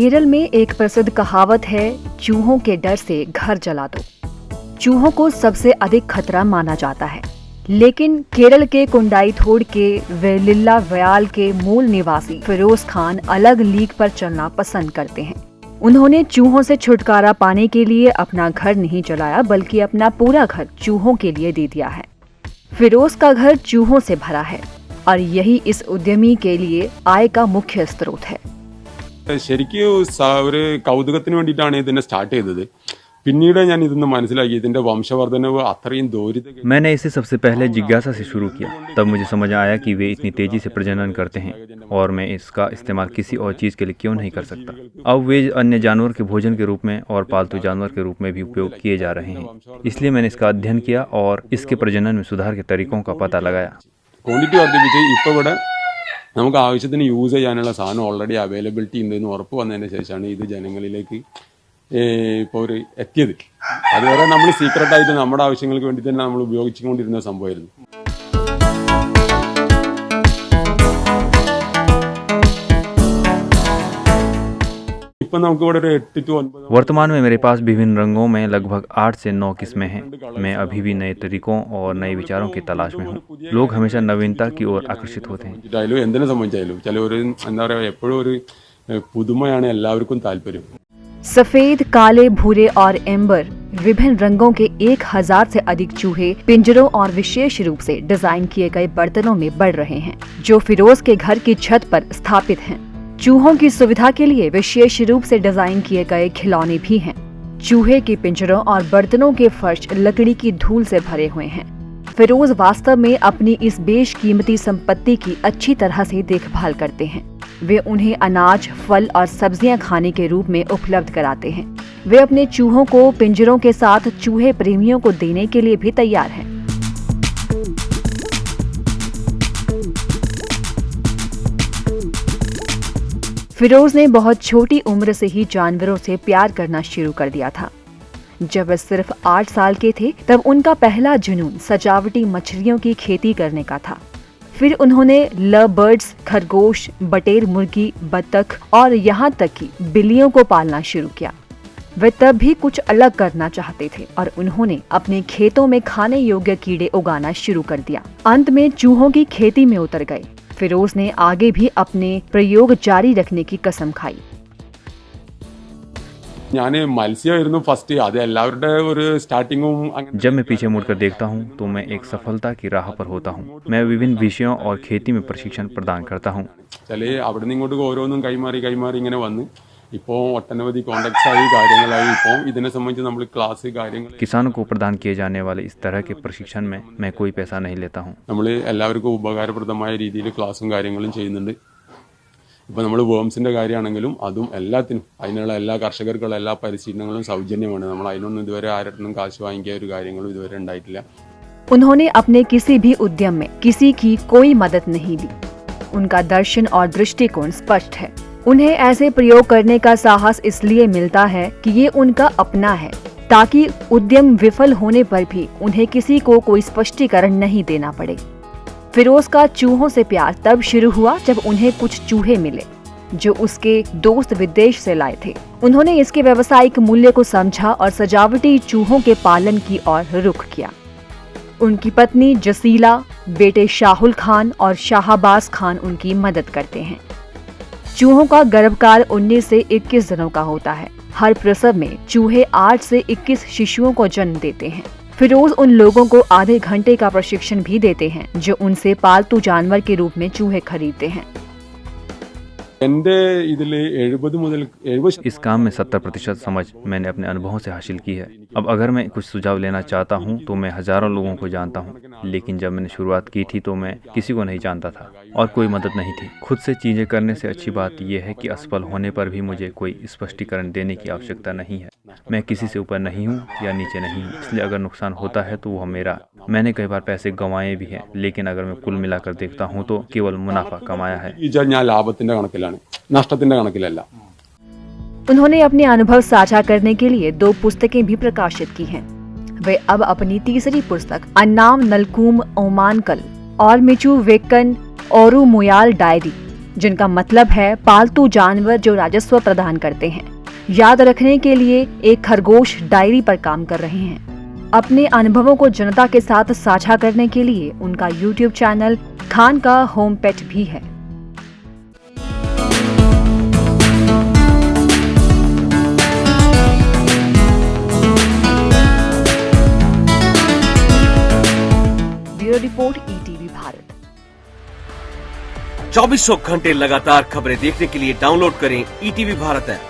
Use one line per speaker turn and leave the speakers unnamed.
केरल में एक प्रसिद्ध कहावत है, चूहों के डर से घर जला दो। चूहों को सबसे अधिक खतरा माना जाता है, लेकिन केरल के कुंडाईथोड़ के वेलिल्ला व्याल के मूल निवासी फिरोज खान अलग लीग पर चलना पसंद करते हैं। उन्होंने चूहों से छुटकारा पाने के लिए अपना घर नहीं जलाया, बल्कि अपना पूरा घर चूहों के लिए दे दिया है। फिरोज का घर चूहों से भरा है और यही इस उद्यमी के लिए आय का मुख्य स्रोत है।
ശരിക്കും ഒരു കൗതുകത്തിന് വേണ്ടിയിട്ടാണ് ഇതിനെ സ്റ്റാർട്ട് ചെയ്തത്. പിന്നീട് ഞാൻ ഇതൊന്ന് മനസ്സിലാക്കി ഇതിന്റെ വംശവർദ്ധനവ് അത്രയും ദൂരിത.
मैंने इसे सबसे पहले जिज्ञासा से शुरू किया, तब मुझे समझ आया कि वे इतनी तेजी से प्रजनन करते हैं और मैं इसका इस्तेमाल किसी और चीज़ के लिए क्यों नहीं कर सकता। अब वे अन्य जानवर के भोजन के रूप में और पालतू जानवर के रूप में भी उपयोग किए जा रहे हैं, इसलिए मैंने इसका अध्ययन किया और इसके प्रजनन में सुधार के तरीकों का पता लगाया।
ക്വാണ്ടിറ്റി വർദ്ധിപ്പിച്ച് ഇപ്പോൾ ഇവിടെ നമുക്ക് ആവശ്യത്തിന് യൂസ് ചെയ്യാനുള്ള സാധനം ഓൾറെഡി അവൈലബിലിറ്റി ഉണ്ടെന്ന് ഉറപ്പ് വന്നതിന് ശേഷമാണ് ഇത് ജനങ്ങളിലേക്ക് ഇപ്പോൾ ഒരു എത്തിയത്. അതുവരെ നമ്മൾ സീക്രട്ടായിട്ട് നമ്മുടെ ആവശ്യങ്ങൾക്ക് വേണ്ടി തന്നെ നമ്മൾ ഉപയോഗിച്ചുകൊണ്ടിരുന്ന സംഭവമായിരുന്നു.
वर्तमान में मेरे पास विभिन्न रंगों में लगभग 8 से 9 किस्में हैं। मैं अभी भी नए तरीकों और नए विचारों की तलाश में हूँ। लोग हमेशा नवीनता की ओर आकर्षित होते हैं।
सफेद, काले, भूरे और एम्बर विभिन्न रंगों के 1000 से अधिक चूहे पिंजरों और विशेष रूप से डिजाइन किए गए बर्तनों में बढ़ रहे हैं, जो फिरोज के घर की छत पर स्थापित हैं। चूहों की सुविधा के लिए विशेष रूप से डिजाइन किए गए खिलौने भी हैं। चूहे के पिंजरों और बर्तनों के फर्श लकड़ी की धूल से भरे हुए हैं। फिरोज वास्तव में अपनी इस बेशकीमती संपत्ति की अच्छी तरह से देखभाल करते हैं। वे उन्हें अनाज, फल और सब्जियां खाने के रूप में उपलब्ध कराते हैं। वे अपने चूहों को पिंजरों के साथ चूहे प्रेमियों को देने के लिए भी तैयार हैं। फिरोज ने बहुत छोटी उम्र से ही जानवरों से प्यार करना शुरू कर दिया था। जब वे सिर्फ 8 साल के थे, तब उनका पहला जुनून सजावटी मछलियों की खेती करने का था। फिर उन्होंने लव बर्ड्स, खरगोश, बटेर मुर्गी, बतख और यहाँ तक कि बिल्लियों को पालना शुरू किया। वे तब भी कुछ अलग करना चाहते थे और उन्होंने अपने खेतों में खाने योग्य कीड़े उगाना शुरू कर दिया। अंत में चूहों की खेती में उतर गए। फिरोज ने आगे भी अपने प्रयोग जारी रखने की कसम खाई।
जब मैं पीछे मुड़कर देखता हूँ तो मैं एक सफलता की राह पर होता हूँ। मैं विभिन्न विषयों और खेती में प्रशिक्षण प्रदान करता हूँ। किसानों को प्रदान किए जाने वाले इस तरह के प्रशिक्षण में मैं कोई पैसा नहीं लेता हूँ।
ഇപ്പോൾ നമ്മൾ വേംസിൻ്റെ കാര്യമാണെങ്കിലും അതും എല്ലാത്തിനും അതിനുള്ള എല്ലാ കർഷകർക്കുള്ള എല്ലാ പരിശീലനങ്ങളും സൗജന്യമാണ്. നമ്മൾ അതിനൊന്നും ഇതുവരെ ആരുടെ കാശ് വാങ്ങിക്കുക ഒരു കാര്യങ്ങളും ഇതുവരെ ഉണ്ടായിട്ടില്ല.
उन्होंने अपने किसी भी उद्यम में किसी की कोई मदद नहीं ली। उनका दर्शन और दृष्टिकोण स्पष्ट है। उन्हें ऐसे प्रयोग करने का साहस इसलिए मिलता है कि ये उनका अपना है, ताकि उद्यम विफल होने पर भी उन्हें किसी को कोई स्पष्टीकरण नहीं देना पड़े। फिरोज का चूहों से प्यार तब शुरू हुआ जब उन्हें कुछ चूहे मिले जो उसके दोस्त विदेश से लाए थे। उन्होंने इसके व्यावसायिक मूल्य को समझा और सजावटी चूहों के पालन की ओर रुख किया। उनकी पत्नी जसीला, बेटे शाहुल खान और शाहबाज खान उनकी मदद करते हैं। चूहों का गर्भकाल 19 से 21 दिनों का होता है। हर प्रसव में चूहे 8 से 21 शिशुओं को जन्म देते हैं। फिरोज उन लोगों को आधे घंटे का प्रशिक्षण भी देते हैं जो उनसे पालतू जानवर के रूप में चूहे खरीदते हैं।
इस काम में 70% समझ मैंने अपने अनुभवों से हासिल की है। अब अगर मैं कुछ सुझाव लेना चाहता हूँ तो मैं हजारों लोगों को जानता हूँ, लेकिन जब मैंने शुरुआत की थी तो मैं किसी को नहीं जानता था और कोई मदद नहीं थी। खुद से चीजें करने से अच्छी बात यह है कि असफल होने पर भी मुझे कोई स्पष्टीकरण देने की आवश्यकता नहीं है। मैं किसी से ऊपर नहीं हूँ या नीचे नहीं हूँ, इसलिए अगर नुकसान होता है तो वह मेरा। मैंने कई बार पैसे गंवाए भी हैं, लेकिन अगर मैं कुल मिलाकर देखता हूँ तो केवल मुनाफा कमाया है।
उन्होंने अपने अनुभव साझा करने के लिए 2 पुस्तकें भी प्रकाशित की हैं। वे अब अपनी तीसरी पुस्तक अन्नाम नलकूम ओमानकल और मिचू वेक्कन औरू मुयाल डायरी जिनका मतलब है पालतू जानवर जो राजस्व प्रदान करते हैं। याद रखने के लिए एक खरगोश डायरी पर काम कर रहे हैं। अपने अनुभवों को जनता के साथ साझा करने के लिए उनका YouTube चैनल खान का होम पेट भी है। Bureau report ETV Bharat.
24 घंटे लगातार खबरें देखने के लिए डाउनलोड करें ETV भारत ऐप।